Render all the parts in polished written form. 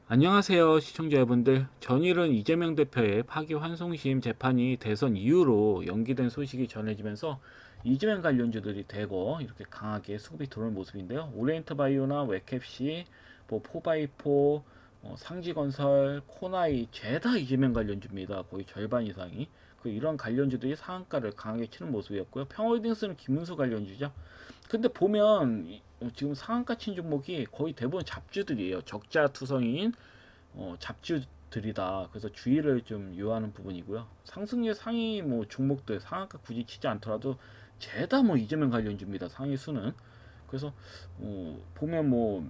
안녕하세요 시청자 여러분들. 전일은 이재명 대표의 파기환송심 재판이 대선 이후로 연기된 소식이 전해지면서 이재명 관련주들이 대거 이렇게 강하게 수급이 들어오는 모습인데요. 오리엔트바이오나 웨캡시, 뭐 포바이포, 상지건설, 코나이 죄다 이재명 관련주입니다. 거의 절반 이상이. 이런 관련주들이 상한가를 강하게 치는 모습이었고요. 평화홀딩스는 김문수 관련주죠. 근데 보면 지금 상한가 친 종목이 거의 대부분 잡주들이에요. 적자 투성이인 잡주들이다. 그래서 주의를 좀 요하는 부분이고요. 상승률 상위 뭐 종목들 상한가 굳이 치지 않더라도 죄다 뭐 이재명 관련주입니다. 상위 수는. 그래서 보면 뭐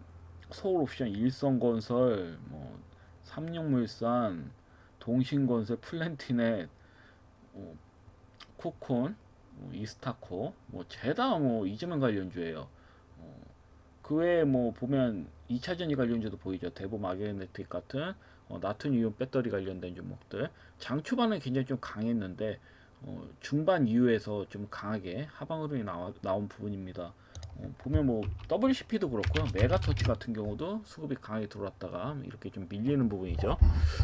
서울옵션, 일성건설, 뭐 삼육물산, 동신건설, 플랜티넷, 코콘, 이스타코, 뭐 죄다 뭐 이재명 관련주예요. 그 외에 뭐 보면 2차전지 관련주도 보이죠. 대보 마그네틱 같은 나트륨 배터리 관련된 종목들. 장 초반은 굉장히 좀 강했는데 중반 이후에서 좀 강하게 하방 흐름이 나온 부분입니다. 보면 뭐 WCP도 그렇고요. 메가터치 같은 경우도 수급이 강하게 들어왔다가 이렇게 좀 밀리는 부분이죠.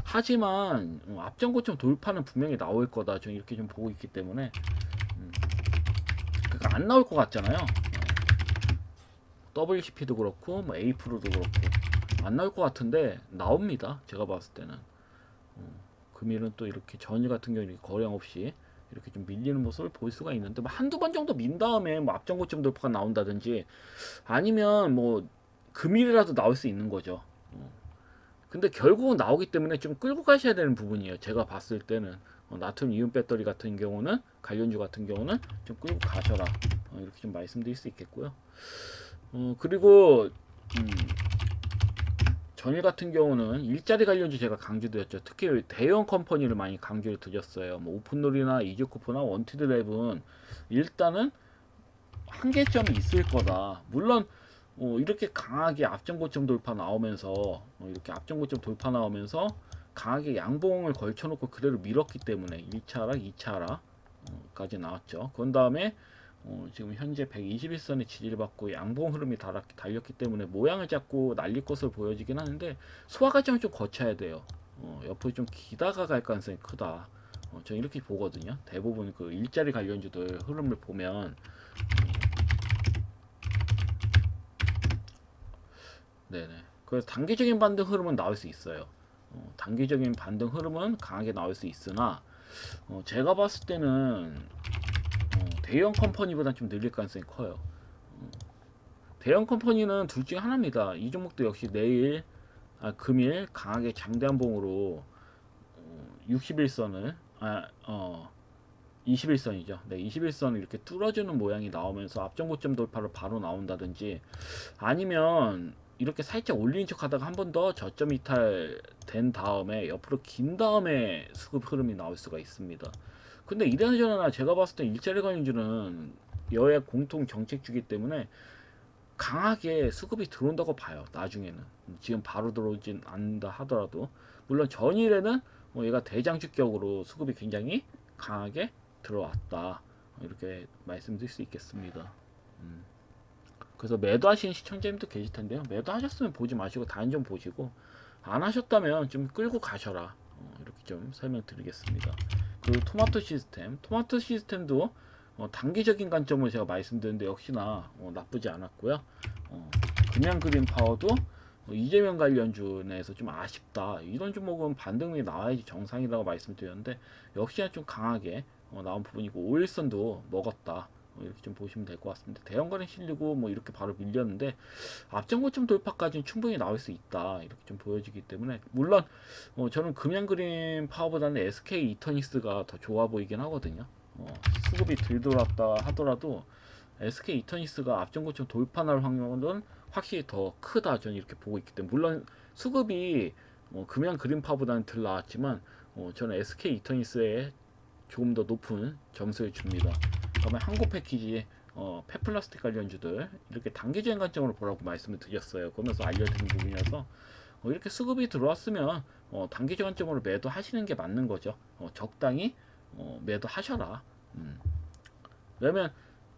하지만 앞전 고점 돌파는 분명히 나올 거다. 저는 이렇게 좀 보고 있기 때문에 그러니까 안 나올 것 같잖아요. WCP도 그렇고 뭐 A-프로도 그렇고 안 나올 것 같은데 나옵니다. 제가 봤을 때는 금일은 또 이렇게 전일 같은 경우는 거래량 없이 이렇게 좀 밀리는 모습을 볼 수가 있는데 뭐 한두 번 정도 민 다음에 뭐 앞전 고점 돌파가 나온다든지 아니면 뭐 금일이라도 나올 수 있는 거죠. 근데 결국은 나오기 때문에 좀 끌고 가셔야 되는 부분이에요. 제가 봤을 때는 나트륨 이온 배터리 같은 경우는 관련주 같은 경우는 좀 끌고 가셔라 이렇게 좀 말씀드릴 수 있겠고요. 그리고 전일 같은 경우는 일자리 관련주 제가 강조드렸죠. 특히 대형 컴퍼니를 많이 강조를 드렸어요. 뭐 오픈롤이나 이즈코프나 원티드랩은 일단은 한계점이 있을 거다. 물론 이렇게 강하게 앞전고점 돌파 나오면서 이렇게 앞전고점 돌파 나오면서 강하게 양봉을 걸쳐놓고 그대로 밀었기 때문에 1차락, 2차락까지 나왔죠. 그런 다음에 지금 현재 121선의 지지를 받고 양봉 흐름이 달렸기 때문에 모양을 잡고 날릴 것으로 보여지긴 하는데 소화 과정을 좀 거쳐야 돼요. 옆으로 좀 기다가 갈 가능성이 크다. 저는 이렇게 보거든요. 대부분 그 일자리 관련주들 흐름을 보면 네네. 그래서 단기적인 반등 흐름은 나올 수 있어요. 단기적인 반등 흐름은 강하게 나올 수 있으나 제가 봤을 때는 대형 컴퍼니보다 좀 늘릴 가능성이 커요. 대형 컴퍼니는 둘 중에 하나입니다. 이 종목도 역시 내일 금일 강하게 장대한봉으로 61선을 21선이죠. 네, 21선을 이렇게 뚫어주는 모양이 나오면서 앞전 고점 돌파로 바로 나온다든지 아니면 이렇게 살짝 올리는 척 하다가 한 번 더 저점 이탈 된 다음에 옆으로 긴 다음에 수급 흐름이 나올 수가 있습니다. 근데 이래저래 제가 봤을 때 일자리 관련주는 여야 공통 정책주기 때문에 강하게 수급이 들어온다고 봐요. 나중에는 지금 바로 들어오진 않는다 하더라도 물론 전일에는 얘가 대장주격으로 수급이 굉장히 강하게 들어왔다 이렇게 말씀드릴 수 있겠습니다. 그래서 매도하시는 시청자님도 계실 텐데요. 매도하셨으면 보지 마시고 다른 점 보시고 안 하셨다면 좀 끌고 가셔라 이렇게 좀 설명드리겠습니다. 그리고 토마토 시스템도 단기적인 관점으로 제가 말씀드렸는데 역시나 나쁘지 않았고요. 금양 그린 파워도 이재명 관련주 내에서 좀 아쉽다. 이런 종목은 반등이 나와야지 정상이라고 말씀드렸는데 역시나 좀 강하게 나온 부분이고 오일선도 먹었다. 이렇게 좀 보시면 될 것 같습니다. 대형 거래 실리고 뭐 이렇게 바로 밀렸는데 앞전 고점 돌파까지는 충분히 나올 수 있다 이렇게 좀 보여지기 때문에 물론 저는 금양그린 파워보다는 SK 이터니스가 더 좋아 보이긴 하거든요. 수급이 덜 돌았다 하더라도 SK 이터니스가 앞전 고점 돌파 날 확률은 확실히 더 크다 저는 이렇게 보고 있기 때문에 물론 수급이 금양그린 파워보다는 덜 나왔지만 저는 SK 이터니스에 조금 더 높은 점수를 줍니다. 그다음에 항공 패키지, 폐플라스틱 관련주들 이렇게 단기적인 관점으로 보라고 말씀을 드렸어요. 그러면서 알려드린 부분이라서 이렇게 수급이 들어왔으면 단기적 관점으로 매도하시는 게 맞는 거죠. 적당히 매도하셔라. 왜냐면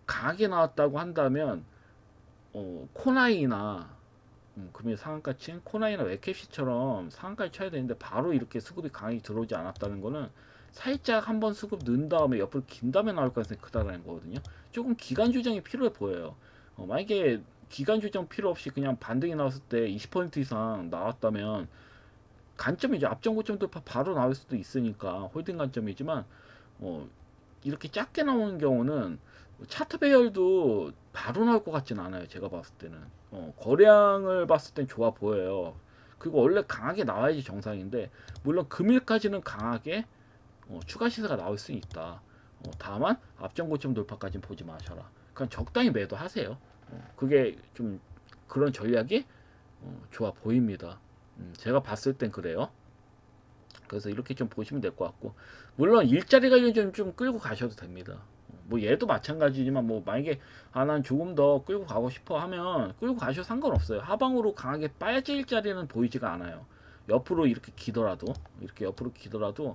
강하게 나왔다고 한다면 코나이나 금일 상한가 친 코나이나 웹캡시처럼 상한가를 쳐야 되는데 바로 이렇게 수급이 강하게 들어오지 않았다는 거는 살짝 한번 수급 넣은 다음에 옆으로 긴 다음에 나올 가능성이 크다는 거거든요. 조금 기간 조정이 필요해 보여요. 만약에 기간 조정 필요 없이 그냥 반등이 나왔을 때 20% 이상 나왔다면 관점이죠. 앞전 고점 돌파 바로 나올 수도 있으니까 홀딩 관점이지만 이렇게 작게 나오는 경우는 차트 배열도 바로 나올 것 같진 않아요. 제가 봤을 때는 거래량을 봤을 땐 좋아 보여요. 그리고 원래 강하게 나와야지 정상인데 물론 금일까지는 강하게 추가 시세가 나올 수 있다. 다만 앞전 고점 돌파까지는 보지 마셔라. 그냥 적당히 매도하세요. 그게 좀 그런 전략이 좋아 보입니다. 제가 봤을 땐 그래요. 그래서 이렇게 좀 보시면 될 것 같고 물론 일자리 관련 좀 끌고 가셔도 됩니다. 뭐 얘도 마찬가지지만 뭐 만약에 난 조금 더 끌고 가고 싶어 하면 끌고 가셔도 상관없어요. 하방으로 강하게 빠질 자리는 보이지가 않아요. 옆으로 이렇게 옆으로 기더라도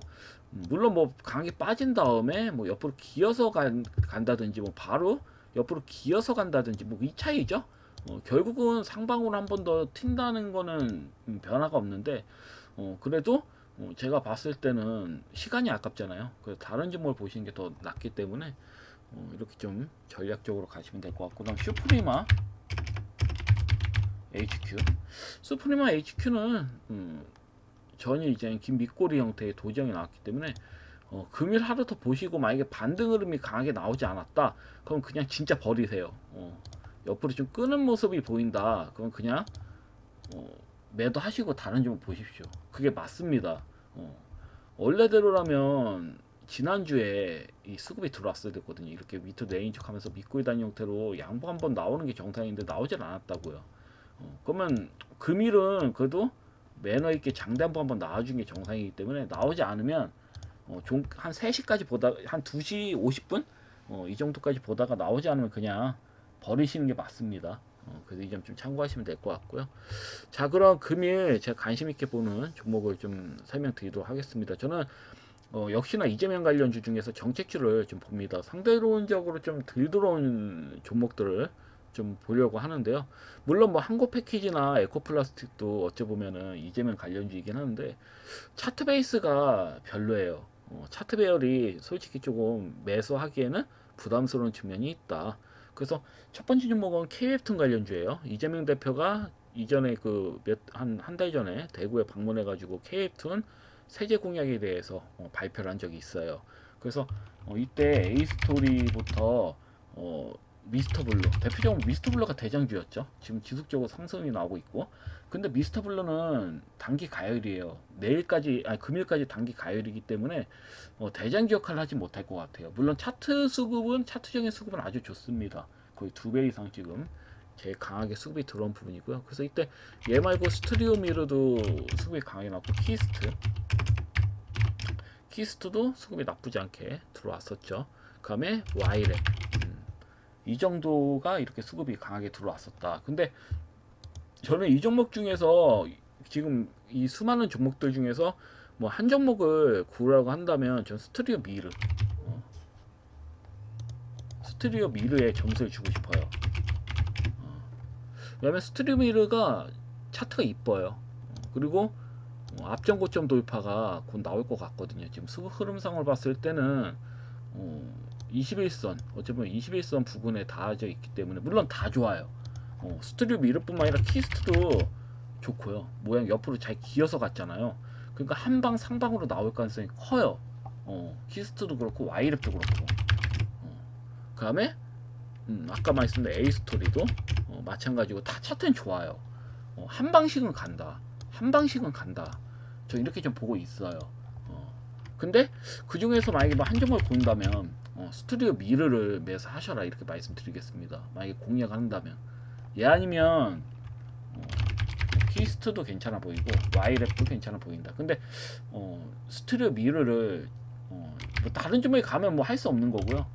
물론 뭐 강하게 빠진 다음에 뭐 옆으로 기어서 간다든지 뭐 바로 옆으로 기어서 간다든지 뭐 이 차이죠. 결국은 상방으로 한 번 더 튄다는 거는 변화가 없는데 그래도 제가 봤을 때는 시간이 아깝잖아요. 그래서 다른 종목을 보시는 게 더 낫기 때문에 이렇게 좀 전략적으로 가시면 될 것 같고, 그다음 슈프리마 HQ, 슈프리마 HQ는 전이 이제 긴 밑꼬리 형태의 도장이 나왔기 때문에 금일 하루 더 보시고 만약에 반등 흐름이 강하게 나오지 않았다, 그럼 그냥 진짜 버리세요. 옆으로 좀 끄는 모습이 보인다, 그럼 그냥 매도하시고 다른 좀 보십시오. 그게 맞습니다. 원래대로라면 지난주에 이 수급이 들어왔어야 됐거든요. 이렇게 밑으로 내린 척 하면서 밑꼬리 단 형태로 양보 한번 나오는 게 정상인데 나오질 않았다고요. 그러면 금일은 그래도 매너 있게 장담부 한번 나와준 게 정상이기 때문에 나오지 않으면 한 3시까지 보다 한 2시 50분 이 정도까지 보다가 나오지 않으면 그냥 버리시는 게 맞습니다. 그래서 이 점 좀 참고하시면 될 것 같고요. 자, 그럼 금일 제가 관심 있게 보는 종목을 좀 설명드리도록 하겠습니다. 저는 역시나 이재명 관련주 중에서 정책주를 좀 봅니다. 상대론적으로 좀 덜 들어온 종목들을 좀 보려고 하는데요. 물론 뭐 항고 패키지나 에코플라스틱도 어찌 보면은 이재명 관련주이긴 하는데 차트 베이스가 별로예요. 차트 배열이 솔직히 조금 매수하기에는 부담스러운 측면이 있다. 그래서 첫 번째 종목은 K웹툰 관련주예요. 이재명 대표가 이전에 한 달 전에 대구에 방문해가지고 K웹툰 세제 공약에 대해서 발표를 한 적이 있어요. 그래서 이때 A스토리부터 미스터블루, 대표적으로 미스터블루가 대장주였죠. 지금 지속적으로 상승이 나오고 있고, 근데 미스터블루는 단기 가열이에요. 금일까지 단기 가열이기 때문에 대장주 역할을 하지 못할 것 같아요. 물론 차트적인 수급은 아주 좋습니다. 거의 2배 이상 지금 제일 강하게 수급이 들어온 부분이고요. 그래서 이때 얘 말고 스튜디오 미러도 수급이 강하게 나왔고, 키스트도 수급이 나쁘지 않게 들어왔었죠. 그 다음에 와이렉, 이 정도가 이렇게 수급이 강하게 들어왔었다. 근데 저는 이 종목 중에서 지금 이 수많은 종목들 중에서 뭐 한 종목을 구라고 한다면 전 스튜디오 미르에 점수를 주고 싶어요. 왜냐면 스튜디오 미르가 차트가 이뻐요. 그리고 앞전 고점 돌파가 곧 나올 것 같거든요. 지금 수급 흐름상을 봤을 때는 21선, 어쩌면 21선 부근에 닿아져 있기 때문에 물론 다 좋아요. 스튜디오 미러뿐만 아니라 키스트도 좋고요. 모양 옆으로 잘 기어서 갔잖아요. 그러니까 한방 상방으로 나올 가능성이 커요. 키스트도 그렇고 와이랩도 그렇고. 그 다음에 아까 말씀드린 A스토리도 마찬가지고 다 차트는 좋아요. 한 방씩은 간다. 저 이렇게 좀 보고 있어요. 근데 그 중에서 만약에 뭐 한 종목을 고른다면 스튜디오 미르를 매수하셔라 이렇게 말씀드리겠습니다. 만약에 공략한다면. 얘 아니면 키스트도 괜찮아 보이고 와이랩도 괜찮아 보인다. 근데 스튜디오 미르를 뭐 다른 종목에 가면 뭐 할 수 없는 거고요.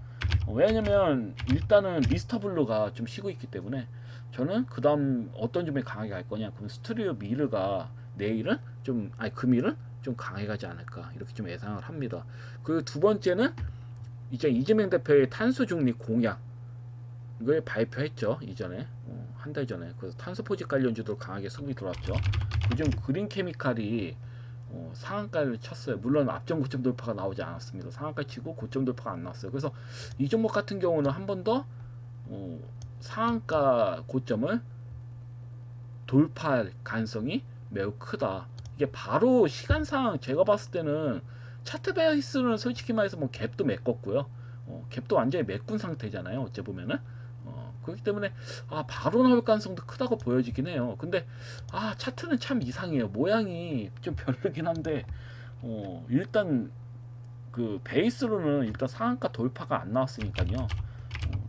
왜냐면 일단은 미스터블루가 좀 쉬고 있기 때문에 저는 그 다음 어떤 점에 강하게 갈 거냐, 그럼 스튜디오 미르가 금일은 좀 강해 가지 않을까 이렇게 좀 예상을 합니다. 그리고 두 번째는 이제 이재명 대표의 탄소 중립 공약, 이걸 발표했죠 이전에 한 달 전에. 그래서 탄소포집 관련주도 강하게 수급이 들어왔죠. 그중 그린케미칼이 상한가를 쳤어요. 물론 앞전 고점 돌파가 나오지 않았습니다. 상한가 치고 고점 돌파가 안 나왔어요. 그래서 이 종목 같은 경우는 한 번 더 상한가 고점을 돌파할 가능성이 매우 크다. 이게 바로 시간상 제가 봤을 때는 차트 베이스는 솔직히 말해서 뭐 갭도 메꿨고요. 갭도 완전히 메꾼 상태잖아요. 어째 보면은. 그렇기 때문에 바로 나올 가능성도 크다고 보여지긴 해요. 근데 차트는 참 이상해요. 모양이 좀 별로긴 한데 일단 그 베이스로는 일단 상한가 돌파가 안 나왔으니까요.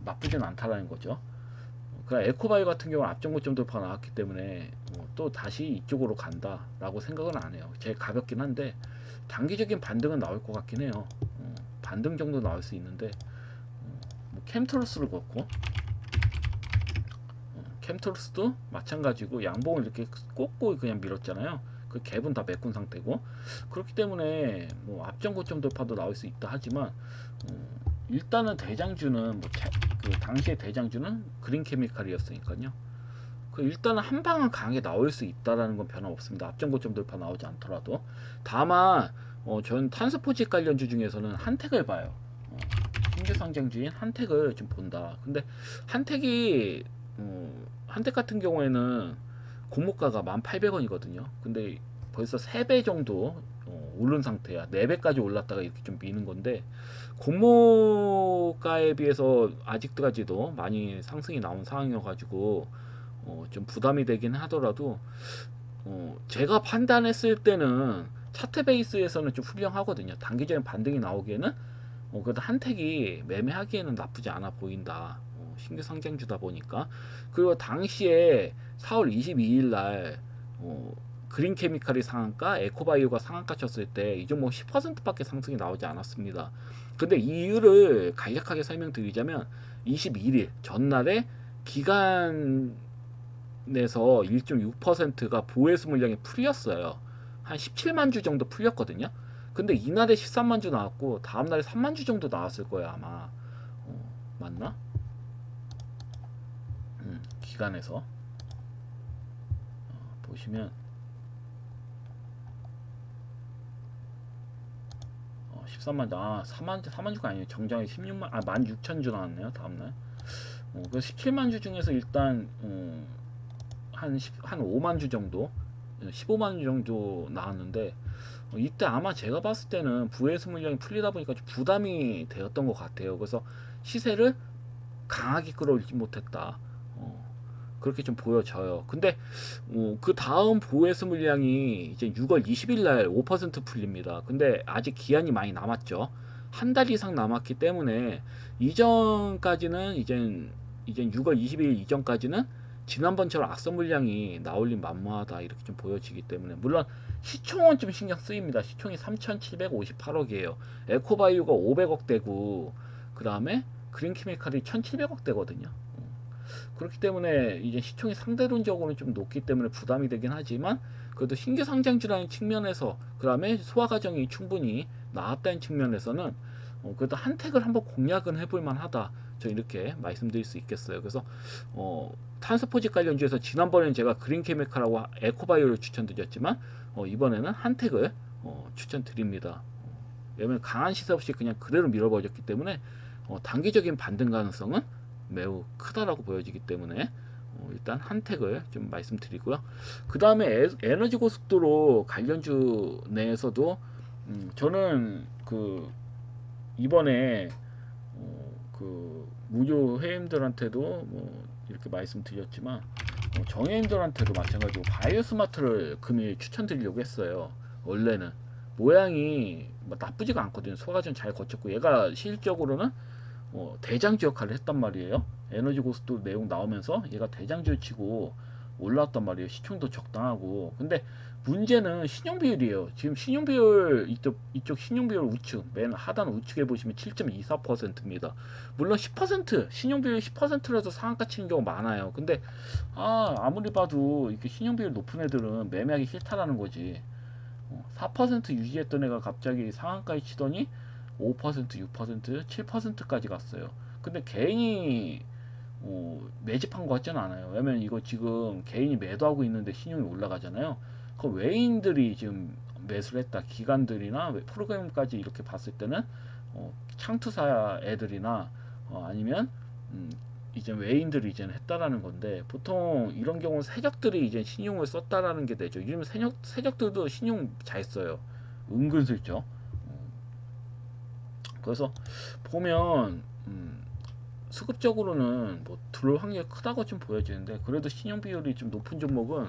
나쁘진 않다라는 거죠. 그러니까 에코바이오 같은 경우는 앞전 고점 돌파가 나왔기 때문에 또 다시 이쪽으로 간다라고 생각은 안 해요. 제일 가볍긴 한데 단기적인 반등은 나올 것 같긴 해요. 반등 정도 나올 수 있는데 뭐 캠트로스를 그렇고 캠트로스도 마찬가지고 양봉을 이렇게 꽂고 그냥 밀었잖아요. 그 갭은 다 메꾼 상태고 그렇기 때문에 뭐 앞전 고점 돌파도 나올 수 있다 하지만 일단은 대장주는 그 당시의 대장주는 그린케미칼이었으니까요. 그 일단은 한 방은 강하게 나올 수 있다라는 건 변함없습니다. 앞전 고점 돌파 나오지 않더라도. 다만 전 탄소포집 관련주 중에서는 한택을 봐요. 신규 상장주인 한택을 좀 본다. 근데 한택이 한택 같은 경우에는 공모가가 1,800원이거든요. 근데 벌써 3배 정도 오른 상태야. 4배까지 올랐다가 이렇게 좀 미는 건데 공모가에 비해서 아직까지도 많이 상승이 나온 상황이어가지고 좀 부담이 되긴 하더라도 제가 판단했을 때는 차트 베이스에서는 좀 훌륭하거든요. 단기적인 반등이 나오기에는 그래도 한택이 매매하기에는 나쁘지 않아 보인다. 신규 상장주다 보니까. 그리고 당시에 4월 22일 날 그린케미칼이 상한가, 에코바이오가 상한가 쳤을 때 이 종목 10%밖에 상승이 나오지 않았습니다. 근데 이유를 간략하게 설명드리자면 21일 전날에 기간에서 1.6%가 보해수 물량이 풀렸어요. 한 17만 주 정도 풀렸거든요. 근데 이날에 13만 주 나왔고 다음날에 3만 주 정도 나왔을 거예요 아마. 맞나? 기간에서 보시면 13만 주, 4만 주가 아니에요. 정정이 16만, 16,000주 나왔네요. 다음날. 그 17만 주 중에서 일단 한 5만 주 정도, 15만 주 정도 나왔는데 이때 아마 제가 봤을 때는 부해수 물량이 풀리다 보니까 좀 부담이 되었던 것 같아요. 그래서 시세를 강하게 끌어올리지 못했다. 그렇게 좀 보여져요. 근데 그 다음 보해수 물량이 이제 6월 20일 날 5% 풀립니다. 근데 아직 기한이 많이 남았죠. 한 달 이상 남았기 때문에 이전까지는 이젠 6월 20일 이전까지는 지난번처럼 악성 물량이 나올림 만무하다 이렇게 좀 보여지기 때문에 물론 시총은 좀 신경 쓰입니다. 시총이 3,758억이에요. 에코바이오가 500억대고 그 다음에 그린케미칼이 1,700억대거든요. 그렇기 때문에 이제 시총이 상대론적으로는 좀 높기 때문에 부담이 되긴 하지만 그래도 신규 상장주라는 측면에서 그 다음에 소화 과정이 충분히 나왔다는 측면에서는 그래도 한택을 한번 공략은 해볼 만하다. 저 이렇게 말씀드릴 수 있겠어요. 그래서 탄소포집 관련주에서 지난번에는 제가 그린케미칼하고 에코바이오를 추천드렸지만 이번에는 한택을 추천드립니다. 왜냐면 강한 시세 없이 그냥 그대로 밀어버렸기 때문에 단기적인 반등 가능성은 매우 크다라고 보여지기 때문에 일단 한택을 좀 말씀드리고요. 그 다음에 에너지 고속도로 관련주 내에서도 저는 그 이번에 그 무료 회원들한테도 뭐 이렇게 말씀드렸지만 정회원들한테도 마찬가지로 바이오스마트를 금일 추천드리려고 했어요. 원래는 모양이 뭐 나쁘지가 않거든요. 소화전 잘 거쳤고 얘가 실질적으로는 대장주 역할을 했단 말이에요. 에너지 고속도로 내용 나오면서 얘가 대장주를 치고 올라왔단 말이에요. 시총도 적당하고. 근데 문제는 신용 비율이에요. 지금 신용 비율 이쪽 신용 비율 우측 맨 하단 우측에 보시면 7.24%입니다. 물론 10% 신용 비율 10%라도 상한가 치는 경우 많아요. 근데 아무리 봐도 이렇게 신용 비율 높은 애들은 매매하기 싫다라는 거지. 4% 유지했던 애가 갑자기 상한가에 치더니 5%, 6%, 7%까지 갔어요. 근데 괜히 매집한 것 같지는 않아요. 왜냐면 이거 지금 개인이 매도하고 있는데 신용이 올라가잖아요. 그 외인들이 지금 매수를 했다. 기관들이나 프로그램까지 이렇게 봤을 때는 창투사 애들이나 아니면 음, 이제 외인들이 이제 했다라는 건데, 보통 이런 경우는 세력들이 이제 신용을 썼다라는 게 되죠. 요즘 세력들도 신용 잘 써요. 은근슬쩍. 그래서 보면 수급적으로는 뭐 들어올 확률이 크다고 좀 보여지는데, 그래도 신용 비율이 좀 높은 종목은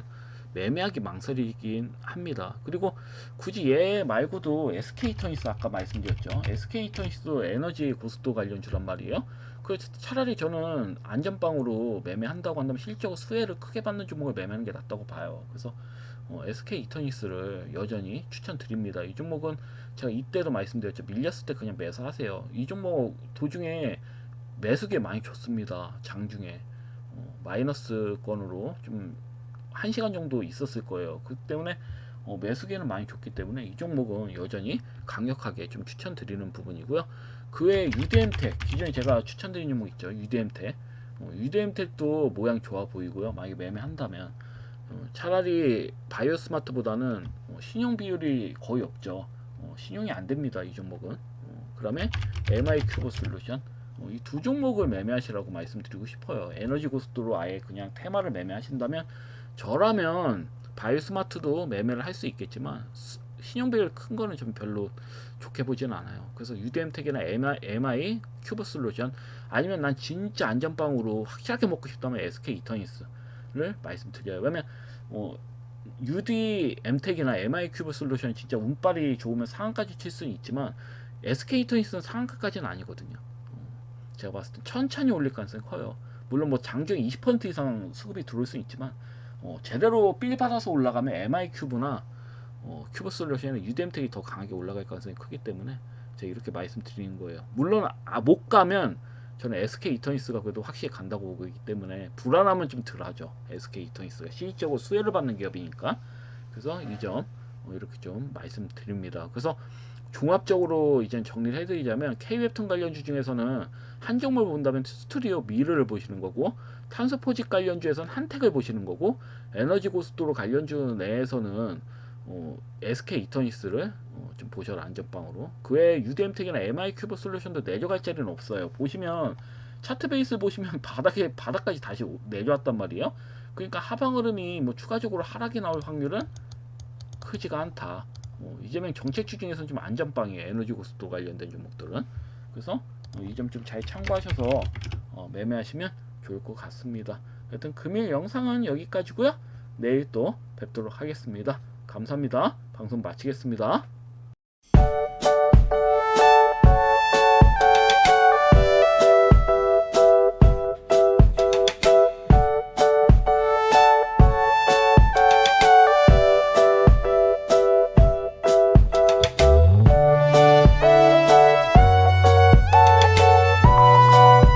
매매하기 망설이긴 합니다. 그리고 굳이 얘 말고도 SK이터니스 아까 말씀드렸죠. SK이터니스도 에너지 고속도 관련주란 말이에요. 그래서 차라리 저는 안전빵으로 매매한다고 한다면 실적으로 수혜를 크게 받는 종목을 매매하는 게 낫다고 봐요. 그래서 SK이터니스를 여전히 추천드립니다. 이 종목은 제가 이때도 말씀드렸죠. 밀렸을 때 그냥 매수하세요. 이 종목 도중에 매수기에 많이 줬습니다. 장중에 마이너스권으로 좀 1시간 정도 있었을 거예요. 그 때문에 매수기에는 많이 줬기 때문에 이 종목은 여전히 강력하게 좀 추천드리는 부분이고요. 그 외에 UDM텍, 기존에 제가 추천드린 종목 있죠. UDM텍. UDM텍도 모양 좋아 보이고요. 만약에 매매한다면 차라리 바이오스마트보다는 신용 비율이 거의 없죠. 신용이 안 됩니다. 이 종목은. 그다음에 MI 큐브 솔루션, 이 두 종목을 매매하시라고 말씀드리고 싶어요. 에너지 고속도로 아예 그냥 테마를 매매하신다면, 저라면 바이오스마트도 매매를 할 수 있겠지만 신용 비율 큰 거는 좀 별로 좋게 보지는 않아요. 그래서 UDM텍이나 MI 큐브 솔루션, 아니면 난 진짜 안전빵으로 확실하게 먹고 싶다면 SK이터니스를 말씀드려요. 왜냐면 UDM텍이나 MI 큐브 솔루션 진짜 운빨이 좋으면 상한까지 칠 수는 있지만 SK이터니스는 상한가까지는 아니거든요. 제가 봤을 때 천천히 올릴 가능성이 커요. 물론 뭐 장중에 20% 이상 수급이 들어올 수는 있지만 제대로 빌 받아서 올라가면 MI 큐브나 큐브 솔루션은 UDM텍이 더 강하게 올라갈 가능성이 크기 때문에 제가 이렇게 말씀드리는 거예요. 물론 못 가면 저는 SK이터니스가 그래도 확실히 간다고 보고 있기 때문에 불안함은 좀 덜하죠. SK이터니스가 실질적으로 수혜를 받는 기업이니까. 그래서 이 점 이렇게 좀 말씀드립니다. 그래서 종합적으로 이제 정리를 해드리자면, K웹툰 관련주 중에서는 한 종목을 본다면 스튜디오 미르를 보시는 거고, 탄소포집 관련주에서는 한택을 보시는 거고, 에너지 고속도로 관련주 내에서는 SK이터니스를 좀 보셔라, 안전빵으로. 그 외에 UDM텍이나 MI 큐브 솔루션도 내려갈 자리는 없어요. 보시면 차트 베이스 보시면 바닥까지 다시 내려왔단 말이에요. 그러니까 하방 흐름이 뭐 추가적으로 하락이 나올 확률은 크지가 않다. 이재명 정책주 중에서는 좀 안전빵이에요. 에너지 고속도로 관련된 종목들은. 그래서 이 점 좀 잘 참고하셔서 매매하시면 좋을 것 같습니다. 여튼 금일 영상은 여기까지고요. 내일 또 뵙도록 하겠습니다. 감사합니다. 방송 마치겠습니다.